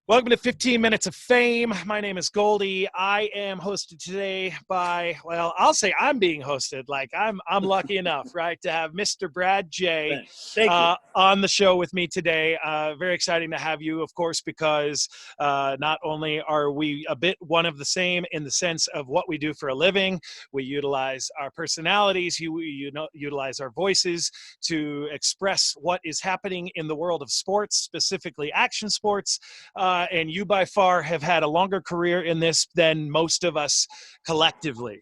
Welcome to 15 Minutes of Fame. My name is Goldie. I am hosted today by, well, I'll say I'm being hosted. Like I'm lucky enough, right, to have Mr. Brad J. Thank you. On the show with me today. Very exciting to have you, of course, because not only are we a bit one of the same in the sense of what we do for a living, we utilize our personalities, utilize our voices to express what is happening in the world of sports, specifically action sports. And you by far have had a longer career in this than most of us collectively.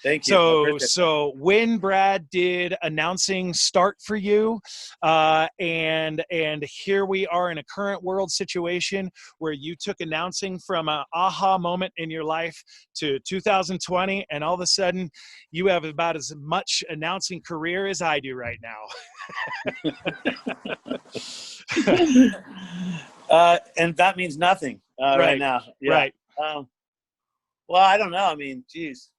Thank you. So when Brad did announcing start for you, and here we are in a current world situation where you took announcing from an aha moment in your life to 2020, and all of a sudden you have about as much announcing career as I do right now. And that means nothing right now. Yeah. Right. Well, I don't know. I mean, geez.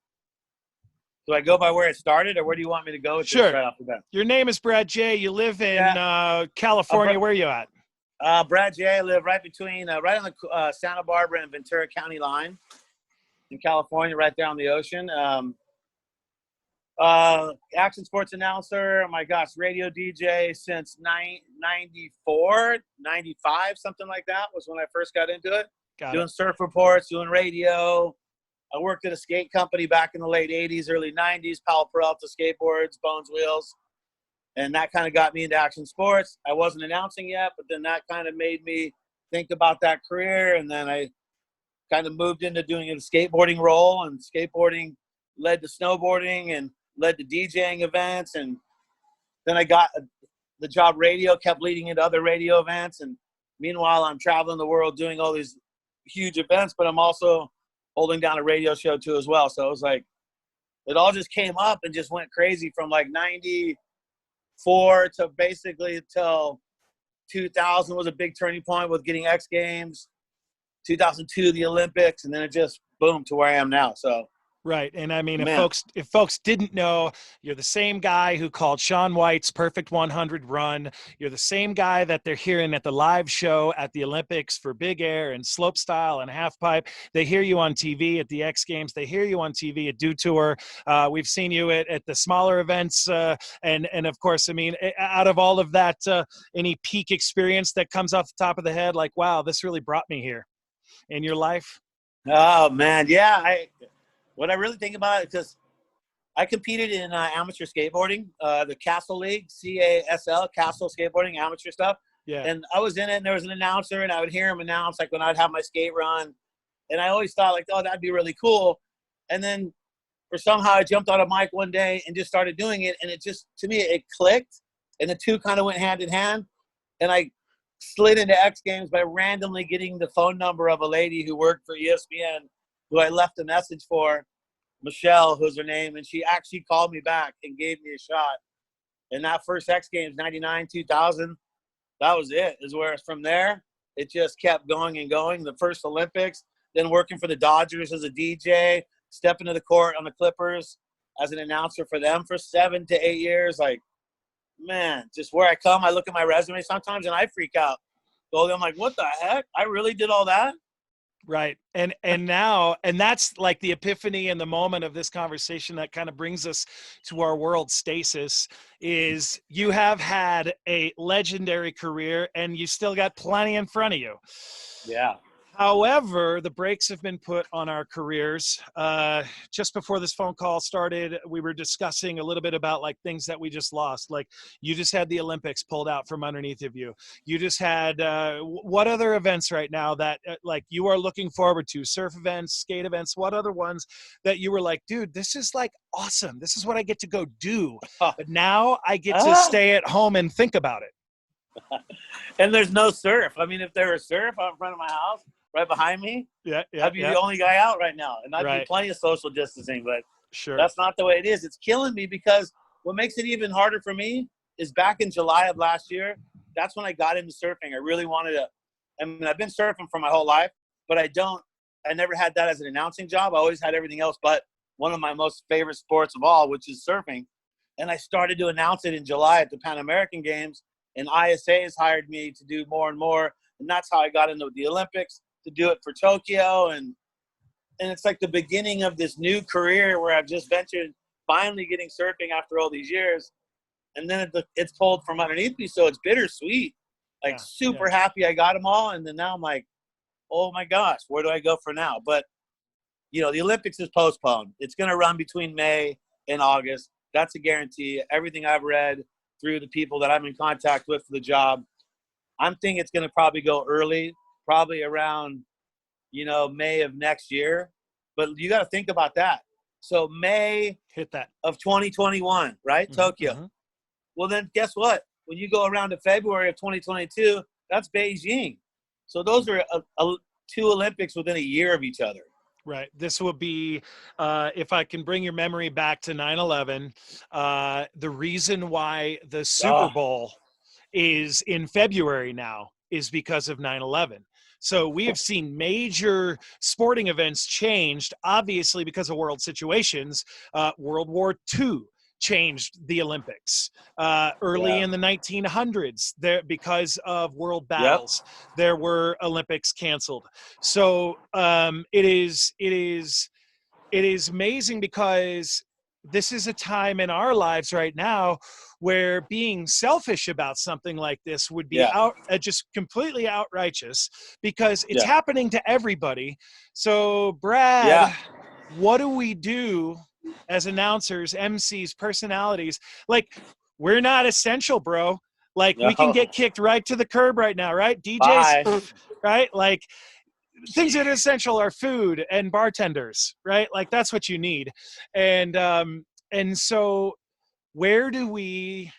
Do I go by where it started, or where do you want me to go with Sure. this right off the bat? Your name is Brad J. You live in California. Where are you at? Brad J. I live right between, right on the Santa Barbara and Ventura County line in California, right there on the ocean. Action sports announcer, oh my gosh, radio DJ since 94, 95, something like that was when I first got into it. Doing surf reports, doing radio. I worked at a skate company back in the late 80s, early 90s, Powell Peralta skateboards, Bones wheels. And that kind of got me into action sports. I wasn't announcing yet, but then that kind of made me think about that career. And then I kind of moved into doing a skateboarding role, and skateboarding led to snowboarding and led to DJing events. And then I got the job radio, kept leading into other radio events. And meanwhile, I'm traveling the world doing all these huge events, but I'm also holding down a radio show too as well. So it was like, it all just came up and just went crazy from like 94 to basically till 2000 was a big turning point with getting X Games, 2002, the Olympics, and then it just boom to where I am now. So right. And I mean, if folks didn't know, you're the same guy who called Shaun White's Perfect 100 run. You're the same guy that they're hearing at the live show at the Olympics for big air and slope style and half pipe. They hear you on TV at the X Games. They hear you on TV at Dew Tour. We've seen you at the smaller events. And of course, I mean, out of all of that, any peak experience that comes off the top of the head, like, wow, this really brought me here in your life? Oh, man. Yeah. What I really think about it, because I competed in amateur skateboarding, the Castle League, CASL, Castle Skateboarding, amateur stuff. Yeah. And I was in it, and there was an announcer, and I would hear him announce, like, when I'd have my skate run. And I always thought, like, oh, that'd be really cool. And then somehow I jumped on a mic one day and just started doing it. And it just, to me, it clicked. And the two kind of went hand in hand. And I slid into X Games by randomly getting the phone number of a lady who worked for ESPN, who I left a message for, Michelle, who's her name, and she actually called me back and gave me a shot. And that first X Games, 99, 2000, that was it. Is where from there, it just kept going and going. The first Olympics, then working for the Dodgers as a DJ, stepping to the court on the Clippers as an announcer for them for 7 to 8 years. Like, man, just where I come, I look at my resume sometimes and I freak out. So I'm like, what the heck? I really did all that? Right. And now, and that's like the epiphany and the moment of this conversation that kind of brings us to our world stasis, is you have had a legendary career and you still got plenty in front of you. Yeah. However, the brakes have been put on our careers. Just before this phone call started, we were discussing a little bit about like things that we just lost. Like you just had the Olympics pulled out from underneath of you. You just had, what other events right now that like you are looking forward to? Surf events, skate events, what other ones that you were like, dude, this is like awesome. This is what I get to go do. But now I get to stay at home and think about it. And there's no surf. I mean, if there was surf out in front of my house, right behind me, I'd be the only guy out right now. And I'd do plenty of social distancing, but that's not the way it is. It's killing me, because what makes it even harder for me is back in July of last year, that's when I got into surfing. I really wanted to, I mean, I've been surfing for my whole life, but I never had that as an announcing job. I always had everything else but one of my most favorite sports of all, which is surfing. And I started to announce it in July at the Pan American Games, and ISA has hired me to do more and more And that's how I got into the Olympics, to do it for Tokyo. And it's like the beginning of this new career where I've just ventured, finally getting surfing after all these years. And then it's pulled from underneath me. So it's bittersweet, like super happy I got them all. And then now I'm like, oh my gosh, where do I go for now? But, you know, the Olympics is postponed. It's going to run between May and August. That's a guarantee. Everything I've read through the people that I'm in contact with for the job, I'm thinking it's going to probably go early, probably around, you know, May of next year. But you got to think about that. So May hit that of 2021, right? Tokyo. Mm-hmm. Well, then guess what? When you go around to February of 2022, that's Beijing. So those are two Olympics within a year of each other. Right. This will be, if I can bring your memory back to 9/11, the reason why the Super Bowl is in February now is because of 9/11. So we have seen major sporting events changed, obviously because of world situations. World War II changed the Olympics. Early in the 1900s, there, because of world battles, there were Olympics canceled. So it is amazing because this is a time in our lives right now where being selfish about something like this would be just completely outrageous, because it's happening to everybody. So Brad, what do we do as announcers, MCs, personalities? Like, we're not essential, bro. Like, we can get kicked right to the curb right now, right? DJs, right? Like, things that are essential are food and bartenders, right? Like, that's what you need. And so where do we,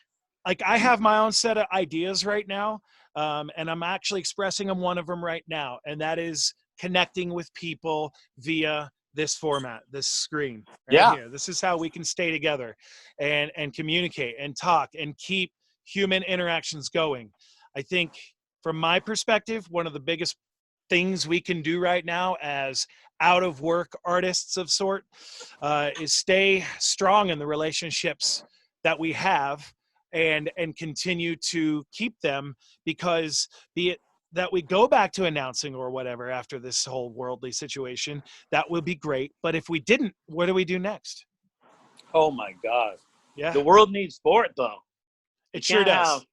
like, I have my own set of ideas right now, and I'm actually expressing them, one of them right now, and that is connecting with people via this format, this screen right here. This is how we can stay together and communicate and talk and keep human interactions going. I think from my perspective, one of the biggest things we can do right now as out of work artists of sort is stay strong in the relationships that we have and continue to keep them, because be it that we go back to announcing or whatever after this whole worldly situation, that will be great. But if we didn't, what do we do next? Oh my God. Yeah. The world needs sport though. It sure does.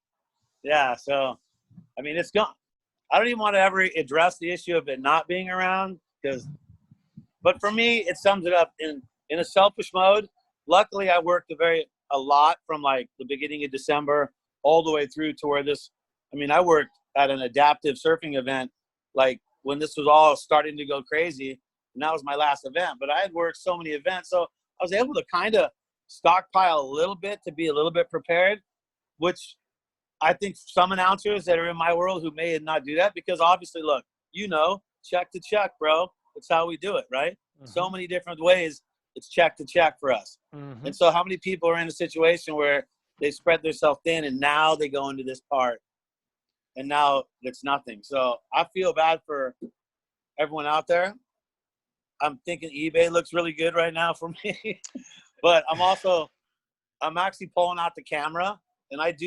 So, I mean, it's gone. I don't even want to ever address the issue of it not being around, but for me, it sums it up in a selfish mode. Luckily, I worked a lot from like the beginning of December all the way through to where I worked at an adaptive surfing event, like when this was all starting to go crazy, and that was my last event. But I had worked so many events, so I was able to kind of stockpile a little bit to be a little bit prepared, which I think some announcers that are in my world who may not do that, because obviously, look, check to check, bro. That's how we do it, right? Mm-hmm. So many different ways. It's check to check for us. Mm-hmm. And so how many people are in a situation where they spread themselves thin and now they go into this part and now it's nothing. So I feel bad for everyone out there. I'm thinking eBay looks really good right now for me, but I'm actually pulling out the camera, and I've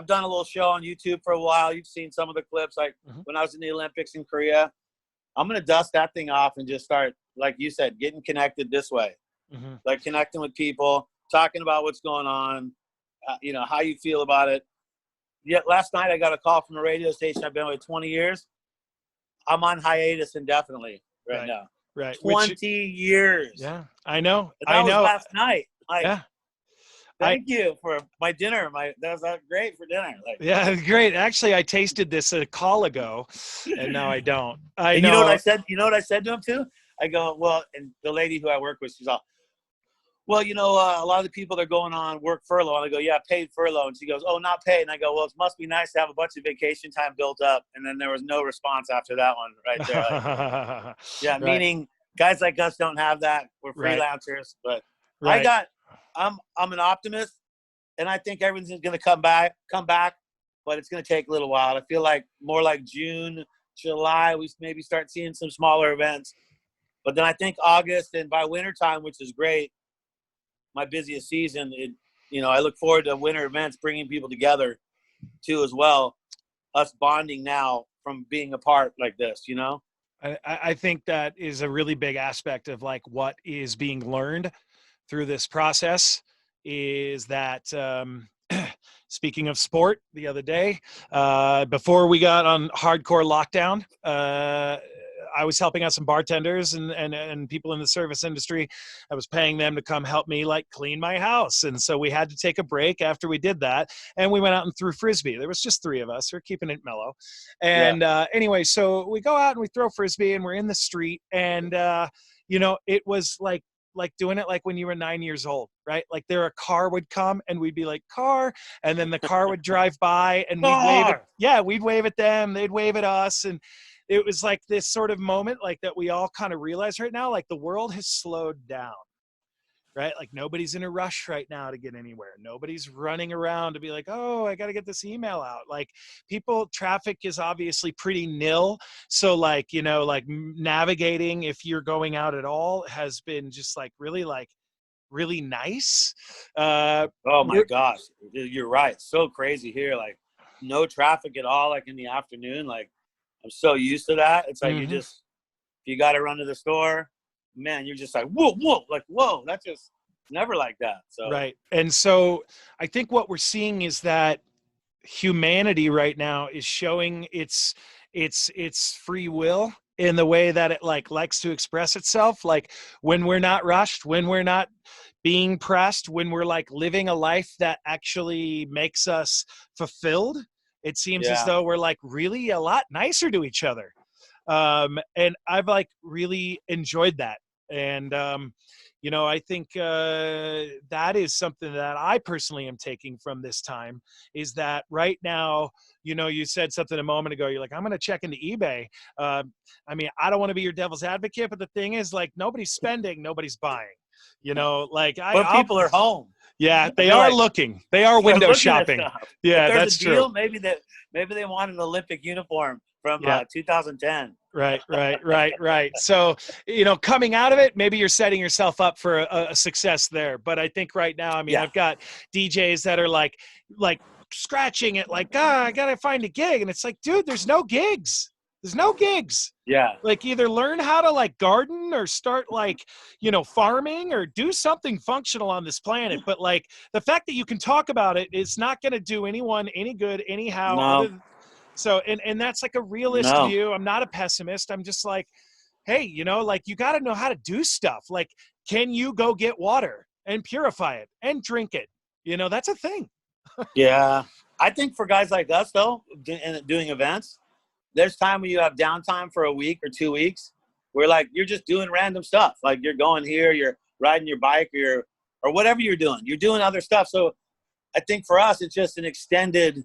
done a little show on YouTube for a while. You've seen some of the clips, like when I was in the Olympics in Korea. I'm going to dust that thing off and just start, like you said, getting connected this way, like connecting with people, talking about what's going on, how you feel about it. Yet last night I got a call from a radio station I've been with 20 years. I'm on hiatus indefinitely right now. Right. 20 years. Yeah, I know. That was last night. Thank you for my dinner. That was great for dinner. Great. Actually, I tasted this a call ago, and now I don't. You know what I said? You know what I said to him too? I go, well, and the lady who I work with, she's all, well, a lot of the people that are going on work furlough. And I go, yeah, paid furlough. And she goes, oh, not paid. And I go, well, it must be nice to have a bunch of vacation time built up. And then there was no response after that one right there. Right. Meaning guys like us don't have that. We're freelancers. But I'm an optimist, and I think everything's going to come back, but it's going to take a little while. I feel like more like June, July, we maybe start seeing some smaller events. But then I think August, and by wintertime, which is great, my busiest season, I look forward to winter events, bringing people together too as well. us bonding now from being apart like this, you know? I think that is a really big aspect of like what is being learned through this process is that speaking of sport the other day, before we got on hardcore lockdown, I was helping out some bartenders and people in the service industry. I was paying them to come help me like clean my house. And so we had to take a break after we did that. And we went out and threw Frisbee. There was just 3 of us. We're keeping it mellow. And anyway, so we go out and we throw Frisbee and we're in the street. And, you know, it was like doing it like when you were 9 years old, right? Like a car would come and we'd be like, car. And then the car would drive by and we'd wave it. Yeah, we'd wave at them. They'd wave at us. And it was like this sort of moment like that we all kind of realize right now, like the world has slowed down, right? Like nobody's in a rush right now to get anywhere. Nobody's running around to be like, oh, I got to get this email out. Like traffic is obviously pretty nil. So like, you know, like navigating if you're going out at all has been just like really nice. Oh my gosh, you're right. So crazy here. Like no traffic at all. Like in the afternoon, like I'm so used to that. It's like if you got to run to the store, man, you're just like, whoa, that's just never like that. So right. And so I think what we're seeing is that humanity right now is showing its free will in the way that it likes to express itself. Like when we're not rushed, when we're not being pressed, when we're like living a life that actually makes us fulfilled, it seems as though we're like really a lot nicer to each other. And I've like really enjoyed that. And, you know, I think that is something that I personally am taking from this time is that right now, you know, you said something a moment ago, you're like, I'm going to check into eBay. I mean, I don't want to be your devil's advocate, but the thing is like nobody's spending, nobody's buying, you know, like people are home. Yeah, they are looking. They are window shopping. Yeah, if there's that's a deal, true. Maybe they want an Olympic uniform from 2010. Right. So, you know, coming out of it, maybe you're setting yourself up for a success there. But I think right now, I mean, I've got DJs that are like scratching it, like, I gotta find a gig, and it's like, dude, there's no gigs. There's no gigs. Yeah. Like either learn how to like garden or start like, you know, farming or do something functional on this planet. But like the fact that you can talk about it is not going to do anyone any good anyhow. No. So, and that's like a realist view. I'm not a pessimist. I'm just like, hey, you know, like you got to know how to do stuff. Like, can you go get water and purify it and drink it? You know, that's a thing. Yeah. I think for guys like us though, doing events, there's time when you have downtime for a week or 2 weeks where like you're just doing random stuff. Like you're going here, you're riding your bike or whatever you're doing. You're doing other stuff. So I think for us, it's just an extended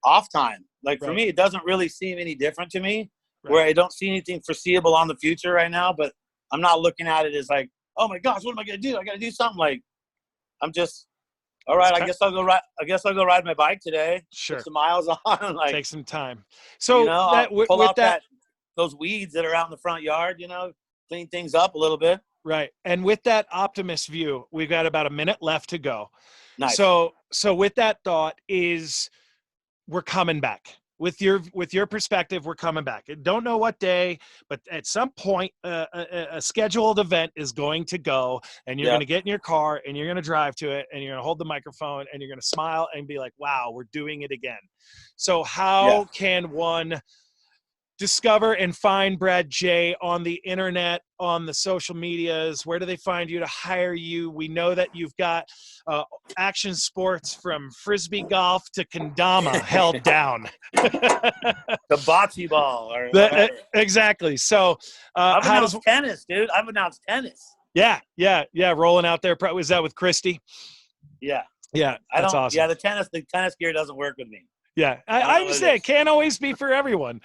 off time. Like for me, it doesn't really seem any different to me where I don't see anything foreseeable on the future right now, but I'm not looking at it as like, oh my gosh, what am I going to do? I got to do something. Like I'm just, all right, I guess I'll go ride my bike today. Sure. Put some miles on. Like take some time. So you know, pull out those weeds that are out in the front yard, you know, clean things up a little bit. Right. And with that optimist view, we've got about a minute left to go. Nice. So with that thought is we're coming back. With your perspective, we're coming back. I don't know what day, but at some point, a scheduled event is going to go, and you're going to get in your car, and you're going to drive to it, and you're going to hold the microphone, and you're going to smile and be like, wow, we're doing it again. So how can one discover and find Brad J on the internet, on the social medias? Where do they find you to hire you? We know that you've got action sports from frisbee golf to kendama held down. The bocce ball. Or whatever. Exactly. So I've announced tennis, dude. I've announced tennis. Yeah. Rolling out there. Was that with Christy? Yeah. That's awesome. Yeah, the tennis gear doesn't work with me. Yeah, I understand. It can't always be for everyone.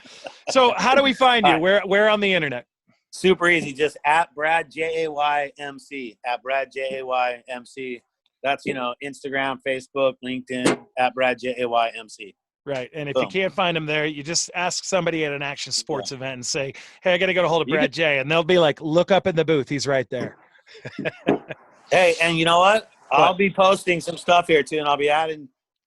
So how do we find you? Where on the internet? Super easy. Just at Brad JAYMC. At Brad JAYMC. That's, you know, Instagram, Facebook, LinkedIn, at Brad JAYMC. Right. And if you can't find him there, you just ask somebody at an action sports event and say, hey, I got to get a hold of Brad J. And they'll be like, look up in the booth. He's right there. Hey, and you know what? I'll be posting some stuff here too, and I'll be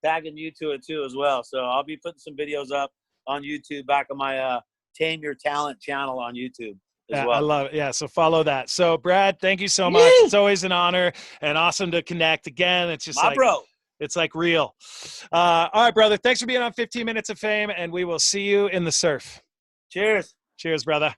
tagging you to it too as well. So I'll be putting some videos up on YouTube, back on my Tame Your Talent channel on YouTube as well. I love it. Yeah, so follow that. So, Brad, thank you so much. It's always an honor and awesome to connect again. It's just bro. It's like real. All right, brother. Thanks for being on 15 Minutes of Fame, and we will see you in the surf. Cheers. Cheers, brother.